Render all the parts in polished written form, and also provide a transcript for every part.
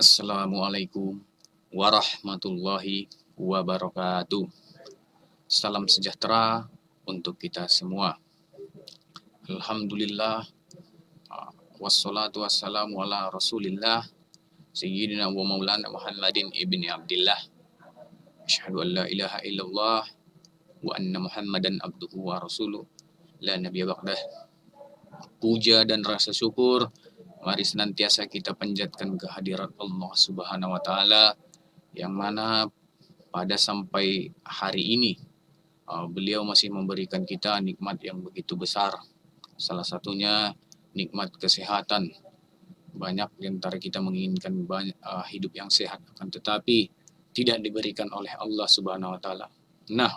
Assalamualaikum warahmatullahi wabarakatuh. Salam sejahtera untuk kita semua. Alhamdulillah, wassalatu wassalamu ala rasulillah, Sayyidina wa maulana Muhammadin ibni Abdillah. Asyhadu an la ilaha illallah wa anna Muhammadan abduhu wa rasuluh. La nabiyya ba'dah. Puja dan rasa syukur mari senantiasa kita panjatkan kehadirat Allah Subhanahu wa taala yang mana pada sampai hari ini beliau masih memberikan kita nikmat yang begitu besar. Salah satunya nikmat kesehatan. Banyak di antara kita menginginkan hidup yang sehat, akan tetapi tidak diberikan oleh Allah Subhanahu wa taala. Nah,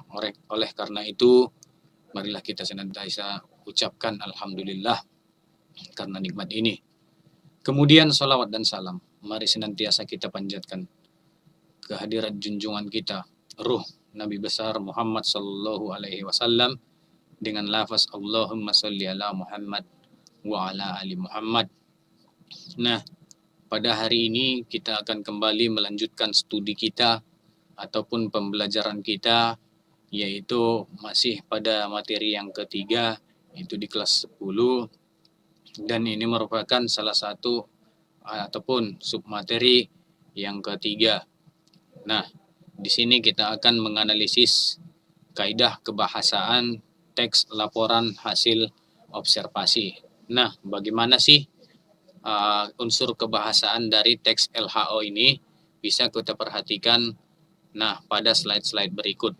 oleh karena itu marilah kita senantiasa ucapkan alhamdulillah karena nikmat ini. Kemudian salawat dan salam mari senantiasa kita panjatkan kehadirat junjungan kita, ruh Nabi besar Muhammad sallallahu alaihi wasallam dengan lafaz Allahumma sholli ala Muhammad wa ala ali Muhammad. Nah, pada hari ini kita akan kembali melanjutkan studi kita ataupun pembelajaran kita, yaitu masih pada materi yang ketiga, yaitu di kelas 10, dan ini merupakan salah satu ataupun submateri yang ketiga. Nah, di sini kita akan menganalisis kaidah kebahasaan teks laporan hasil observasi. Nah, bagaimana sih unsur kebahasaan dari teks LHO ini? Bisa kita perhatikan pada slide-slide berikut.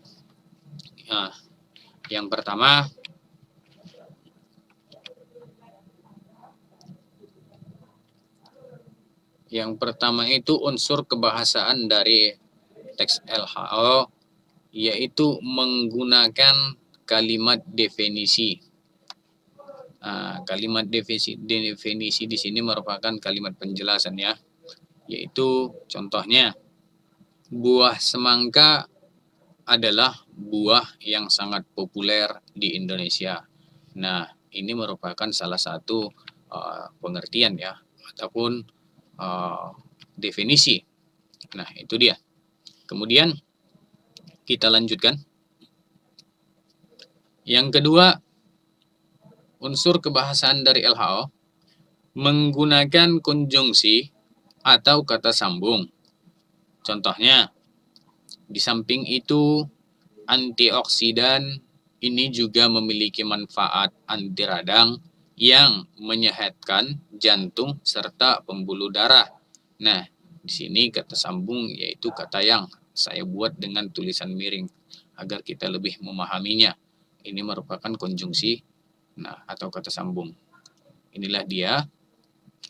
Yang pertama itu unsur kebahasaan dari teks LHO, yaitu menggunakan kalimat definisi. Kalimat definisi di sini merupakan kalimat penjelasan ya, yaitu contohnya buah semangka adalah buah yang sangat populer di Indonesia. Nah, ini merupakan salah satu pengertian ya ataupun definisi. Nah, itu dia. Kemudian kita lanjutkan. Yang kedua, unsur kebahasaan dari LHO menggunakan konjungsi atau kata sambung. Contohnya, di samping itu antioksidan ini juga memiliki manfaat anti radang yang menyehatkan jantung serta pembuluh darah. Nah, di sini kata sambung yaitu kata yang saya buat dengan tulisan miring agar kita lebih memahaminya. Ini merupakan konjungsi atau kata sambung. Inilah dia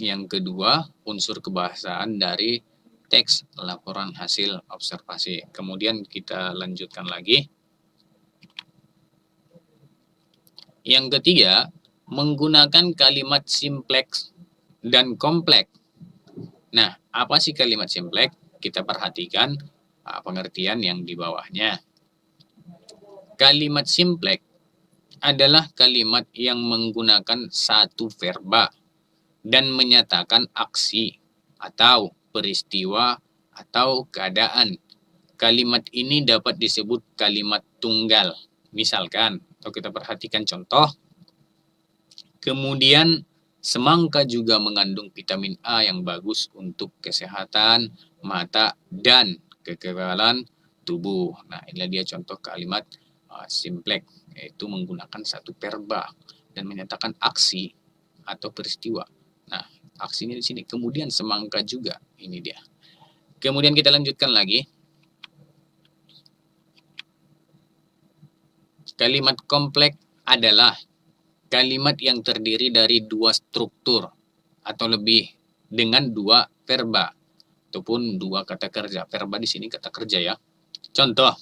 yang kedua unsur kebahasaan dari teks laporan hasil observasi. Kemudian kita lanjutkan lagi. Yang ketiga, menggunakan kalimat simpleks dan kompleks. Nah, apa sih kalimat simpleks? Kita perhatikan pengertian yang di bawahnya. Kalimat simpleks adalah kalimat yang menggunakan satu verba dan menyatakan aksi atau peristiwa atau keadaan. Kalimat ini dapat disebut kalimat tunggal. Misalkan, atau kita perhatikan contoh, kemudian semangka juga mengandung vitamin A yang bagus untuk kesehatan mata dan kekebalan tubuh. Nah, inilah dia contoh kalimat simpleks, yaitu menggunakan satu verba dan menyatakan aksi atau peristiwa. Nah, aksinya di sini. Kemudian semangka juga, ini dia. Kemudian kita lanjutkan lagi. Kalimat kompleks adalah kalimat yang terdiri dari dua struktur atau lebih dengan dua verba ataupun dua kata kerja. Verba di sini kata kerja ya. Contoh,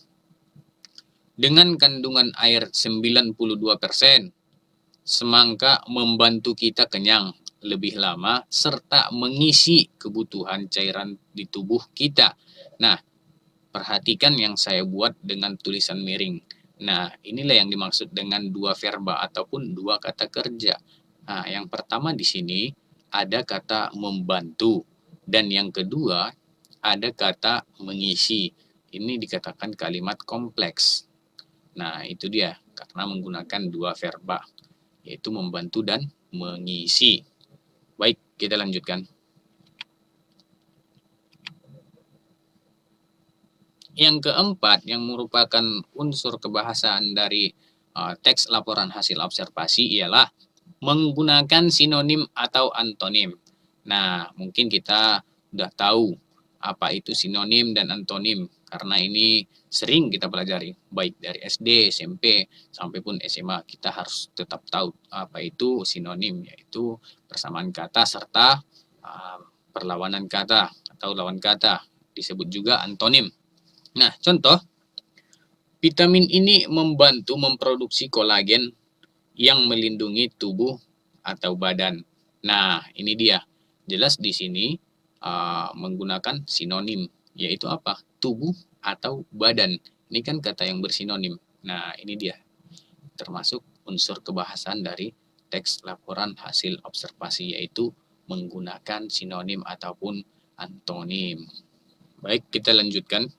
dengan kandungan air 92%, semangka membantu kita kenyang lebih lama serta mengisi kebutuhan cairan di tubuh kita. Nah, perhatikan yang saya buat dengan tulisan miring. Nah, inilah yang dimaksud dengan dua verba ataupun dua kata kerja. Nah, yang pertama di sini ada kata membantu. Dan yang kedua, ada kata mengisi. Ini dikatakan kalimat kompleks. Nah, itu dia, karena menggunakan dua verba, yaitu membantu dan mengisi. Baik, kita lanjutkan. Yang keempat, yang merupakan unsur kebahasaan dari teks laporan hasil observasi ialah menggunakan sinonim atau antonim. Nah, mungkin kita udah tahu apa itu sinonim dan antonim, karena ini sering kita pelajari, baik dari SD, SMP, sampai pun SMA. Kita harus tetap tahu apa itu sinonim, yaitu persamaan kata serta perlawanan kata atau lawan kata, disebut juga antonim. Nah, contoh, vitamin ini membantu memproduksi kolagen yang melindungi tubuh atau badan. Nah, ini dia. Jelas di sini menggunakan sinonim, yaitu apa? Tubuh atau badan. Ini kan kata yang bersinonim. Nah, ini dia. Termasuk unsur kebahasaan dari teks laporan hasil observasi, yaitu menggunakan sinonim ataupun antonim. Baik, kita lanjutkan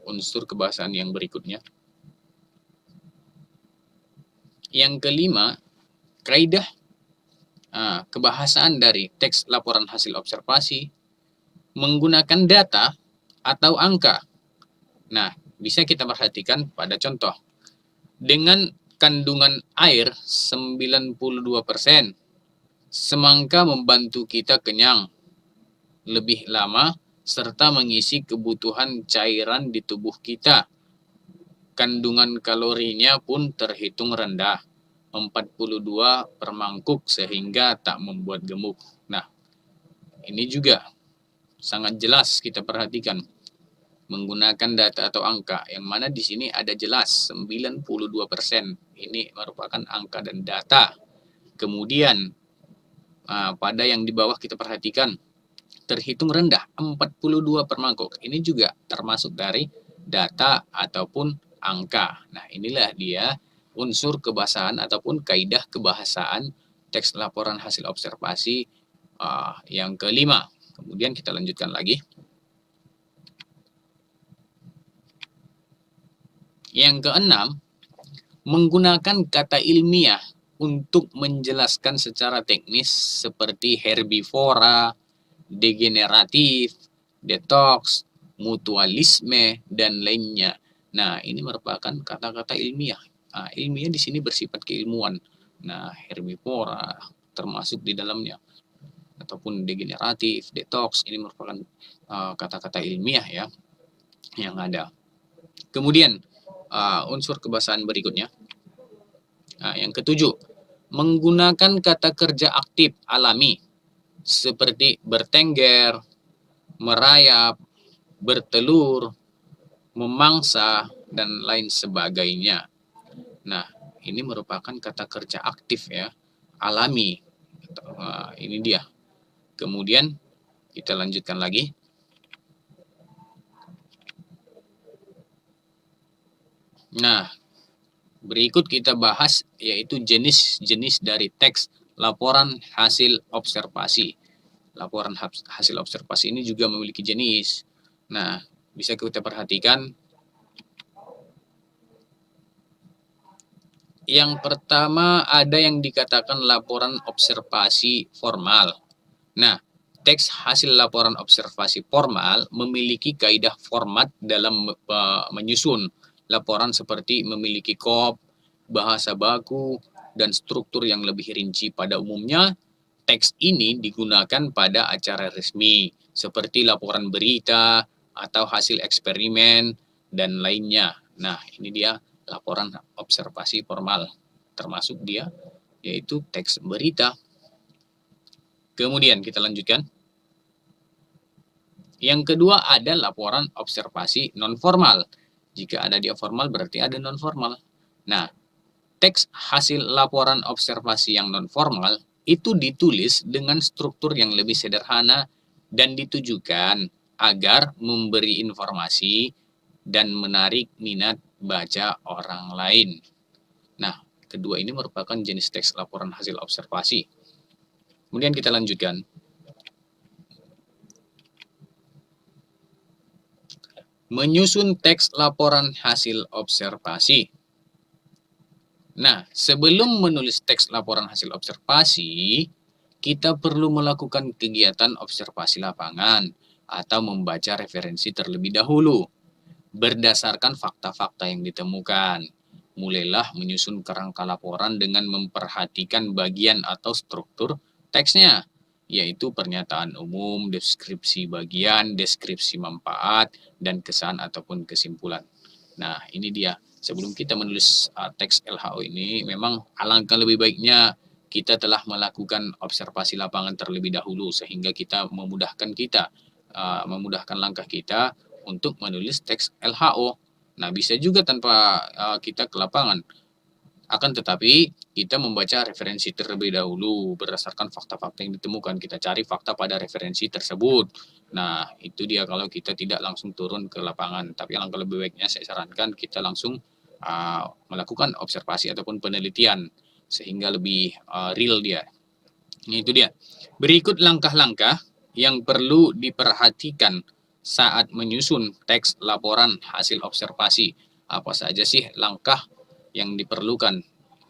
unsur kebahasaan yang berikutnya. Yang kelima, kaidah kebahasaan dari teks laporan hasil observasi menggunakan data atau angka. Nah, bisa kita perhatikan pada contoh. Dengan kandungan air 92%, semangka membantu kita kenyang lebih lama serta mengisi kebutuhan cairan di tubuh kita. Kandungan kalorinya pun terhitung rendah, 42 per mangkuk sehingga tak membuat gemuk. Nah, ini juga sangat jelas kita perhatikan menggunakan data atau angka, yang mana di sini ada jelas 92%. Ini merupakan angka dan data. Kemudian pada yang di bawah kita perhatikan terhitung rendah 42 per mangkuk. Ini juga termasuk dari data ataupun angka. Nah, inilah dia unsur kebahasaan ataupun kaidah kebahasaan teks laporan hasil observasi yang kelima. Kemudian kita lanjutkan lagi. Yang keenam, menggunakan kata ilmiah untuk menjelaskan secara teknis seperti herbivora, degeneratif, detox, mutualisme, dan lainnya. Nah, ini merupakan kata-kata ilmiah. Nah, ilmiah di sini bersifat keilmuan. Nah, herbivora termasuk di dalamnya, ataupun degeneratif, detox, ini merupakan kata-kata ilmiah ya yang ada. Kemudian unsur kebahasaan berikutnya, yang ketujuh, menggunakan kata kerja aktif alami seperti bertengger, merayap, bertelur, memangsa, dan lain sebagainya. Nah, ini merupakan kata kerja aktif ya, alami. Ini dia. Kemudian kita lanjutkan lagi. Nah, berikut kita bahas yaitu jenis-jenis dari teks laporan hasil observasi. Laporan hasil observasi ini juga memiliki jenis. Nah, bisa kita perhatikan. Yang pertama ada yang dikatakan laporan observasi formal. Nah, teks hasil laporan observasi formal memiliki kaidah format dalam menyusun laporan seperti memiliki kop, bahasa baku, dan struktur yang lebih rinci. Pada umumnya, teks ini digunakan pada acara resmi seperti laporan berita atau hasil eksperimen dan lainnya. Nah, ini dia laporan observasi formal, termasuk dia yaitu teks berita. Kemudian kita lanjutkan. Yang kedua ada laporan observasi non formal. Jika ada dia formal berarti ada non formal. Nah, teks hasil laporan observasi yang non formal itu ditulis dengan struktur yang lebih sederhana dan ditujukan agar memberi informasi dan menarik minat baca orang lain. Nah, kedua ini merupakan jenis teks laporan hasil observasi. Kemudian kita lanjutkan. Menyusun teks laporan hasil observasi. Nah, sebelum menulis teks laporan hasil observasi, kita perlu melakukan kegiatan observasi lapangan atau membaca referensi terlebih dahulu. Berdasarkan fakta-fakta yang ditemukan, mulailah menyusun kerangka laporan dengan memperhatikan bagian atau struktur teksnya, yaitu pernyataan umum, deskripsi bagian, deskripsi manfaat, dan kesan ataupun kesimpulan. Nah, ini dia. Sebelum kita menulis teks LHO ini, memang alangkah lebih baiknya kita telah melakukan observasi lapangan terlebih dahulu sehingga kita memudahkan langkah kita untuk menulis teks LHO. Nah, bisa juga tanpa kita ke lapangan. Akan tetapi, kita membaca referensi terlebih dahulu berdasarkan fakta-fakta yang ditemukan. Kita cari fakta pada referensi tersebut. Nah, itu dia kalau kita tidak langsung turun ke lapangan. Tapi alangkah lebih baiknya saya sarankan kita langsung melakukan observasi ataupun penelitian sehingga lebih real dia. Itu dia. Berikut langkah-langkah yang perlu diperhatikan saat menyusun teks laporan hasil observasi. Apa saja sih langkah yang diperlukan,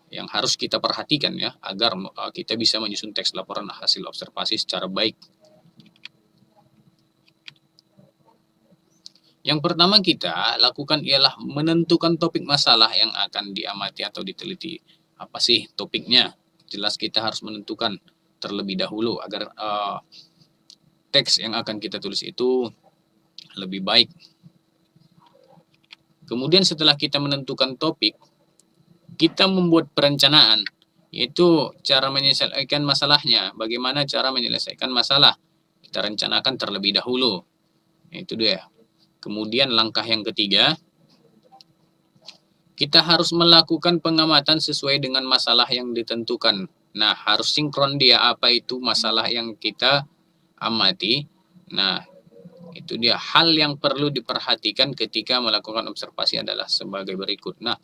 yang harus kita perhatikan ya, agar kita bisa menyusun teks laporan hasil observasi secara baik. Yang pertama kita lakukan ialah menentukan topik masalah yang akan diamati atau diteliti. Apa sih topiknya? Jelas kita harus menentukan terlebih dahulu agar teks yang akan kita tulis itu lebih baik. Kemudian setelah kita menentukan topik, kita membuat perencanaan, yaitu cara menyelesaikan masalahnya. Bagaimana cara menyelesaikan masalah? Kita rencanakan terlebih dahulu. Itu dia. Kemudian langkah yang ketiga, kita harus melakukan pengamatan sesuai dengan masalah yang ditentukan. Nah, harus sinkron dia apa itu masalah yang kita amati. Nah, itu dia hal yang perlu diperhatikan ketika melakukan observasi adalah sebagai berikut. Nah,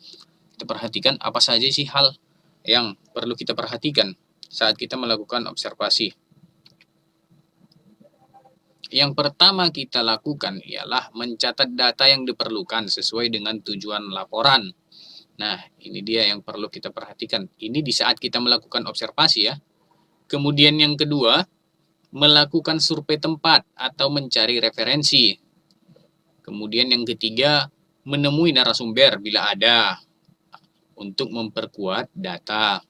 kita perhatikan apa saja sih hal yang perlu kita perhatikan saat kita melakukan observasi. Yang pertama kita lakukan ialah mencatat data yang diperlukan sesuai dengan tujuan laporan. Nah, ini dia yang perlu kita perhatikan. Ini di saat kita melakukan observasi ya. Kemudian yang kedua, melakukan survei tempat atau mencari referensi. Kemudian yang ketiga, menemui narasumber bila ada untuk memperkuat data.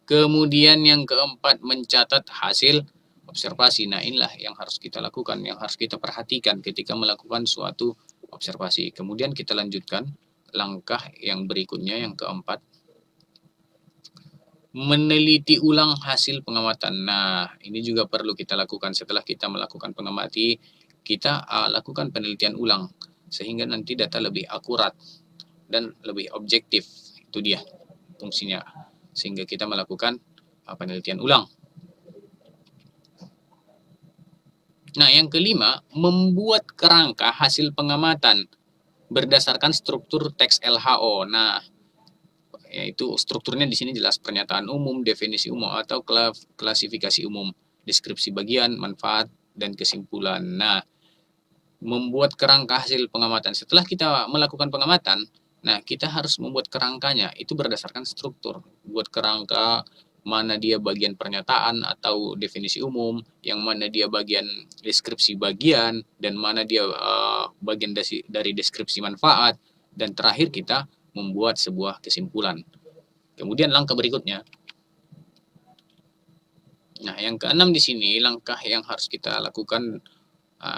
Kemudian yang keempat, mencatat hasil observasi. Nah, inilah yang harus kita lakukan, yang harus kita perhatikan ketika melakukan suatu observasi. Kemudian kita lanjutkan langkah yang berikutnya, yang keempat, meneliti ulang hasil pengamatan. Nah, ini juga perlu kita lakukan setelah kita melakukan pengamati, kita lakukan penelitian ulang sehingga nanti data lebih akurat dan lebih objektif. Itu dia fungsinya, sehingga kita melakukan penelitian ulang. Nah, yang kelima, membuat kerangka hasil pengamatan berdasarkan struktur teks LHO. Nah, yaitu strukturnya di sini jelas pernyataan umum, definisi umum atau klasifikasi umum, deskripsi bagian, manfaat, dan kesimpulan. Nah, membuat kerangka hasil pengamatan. Setelah kita melakukan pengamatan, nah kita harus membuat kerangkanya. Itu berdasarkan struktur. Buat kerangka mana dia bagian pernyataan atau definisi umum, yang mana dia bagian deskripsi bagian, dan mana dia bagian dari deskripsi manfaat, dan terakhir kita membuat sebuah kesimpulan. Kemudian langkah berikutnya. Nah, yang keenam di sini langkah yang harus kita lakukan,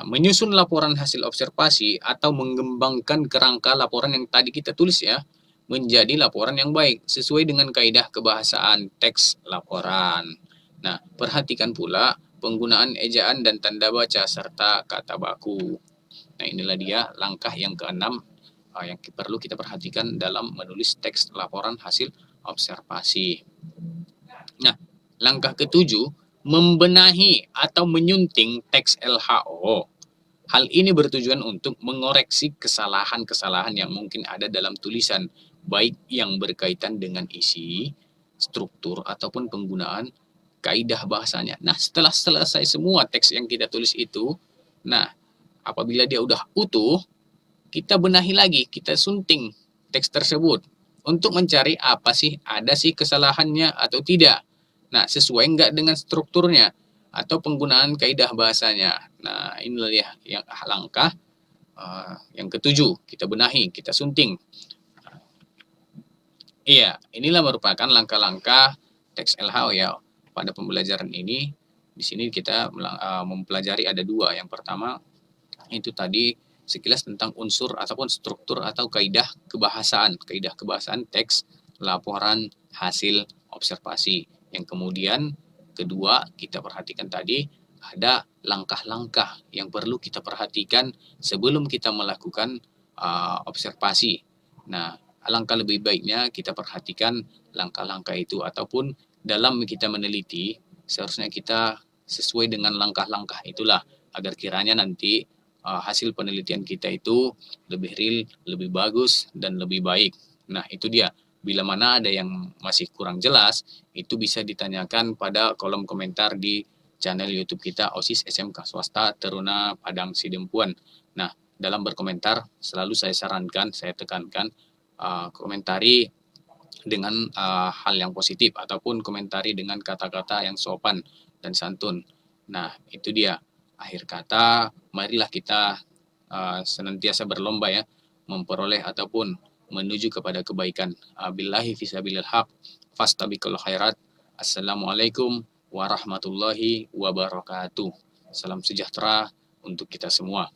menyusun laporan hasil observasi atau mengembangkan kerangka laporan yang tadi kita tulis ya, menjadi laporan yang baik sesuai dengan kaidah kebahasaan teks laporan. Nah, perhatikan pula penggunaan ejaan dan tanda baca serta kata baku. Nah, inilah dia langkah yang keenam yang perlu kita perhatikan dalam menulis teks laporan hasil observasi. Nah, langkah ketujuh, membenahi atau menyunting teks LHO. Hal ini bertujuan untuk mengoreksi kesalahan-kesalahan yang mungkin ada dalam tulisan, baik yang berkaitan dengan isi, struktur, ataupun penggunaan kaidah bahasanya. Nah, setelah selesai semua teks yang kita tulis itu, nah, apabila dia udah utuh, kita benahi lagi, kita sunting teks tersebut untuk mencari apa sih, ada sih kesalahannya atau tidak. Nah, sesuai nggak dengan strukturnya atau penggunaan kaidah bahasanya. Nah, inilah ya yang langkah yang ketujuh, kita benahi, kita sunting. Iya, inilah merupakan langkah-langkah teks LHO ya. Pada pembelajaran ini, di sini kita mempelajari ada dua. Yang pertama, itu tadi sekilas tentang unsur ataupun struktur atau kaidah kebahasaan teks laporan hasil observasi. Yang kemudian kedua kita perhatikan tadi ada langkah-langkah yang perlu kita perhatikan sebelum kita melakukan observasi. Nah, alangkah lebih baiknya kita perhatikan langkah-langkah itu ataupun dalam kita meneliti seharusnya kita sesuai dengan langkah-langkah itulah agar kiranya nanti hasil penelitian kita itu lebih real, lebih bagus, dan lebih baik. Nah, itu dia. Bila mana ada yang masih kurang jelas, itu bisa ditanyakan pada kolom komentar di channel YouTube kita OSIS SMK Swasta Teruna Padang Sidempuan. Nah, dalam berkomentar selalu saya sarankan, saya tekankan komentari dengan hal yang positif ataupun komentari dengan kata-kata yang sopan dan santun. Nah, itu dia. Akhir kata, marilah kita senantiasa berlomba ya, memperoleh ataupun menuju kepada kebaikan. Billahi fisabilil haq, fastabiqul khairat. Assalamualaikum warahmatullahi wabarakatuh. Salam sejahtera untuk kita semua.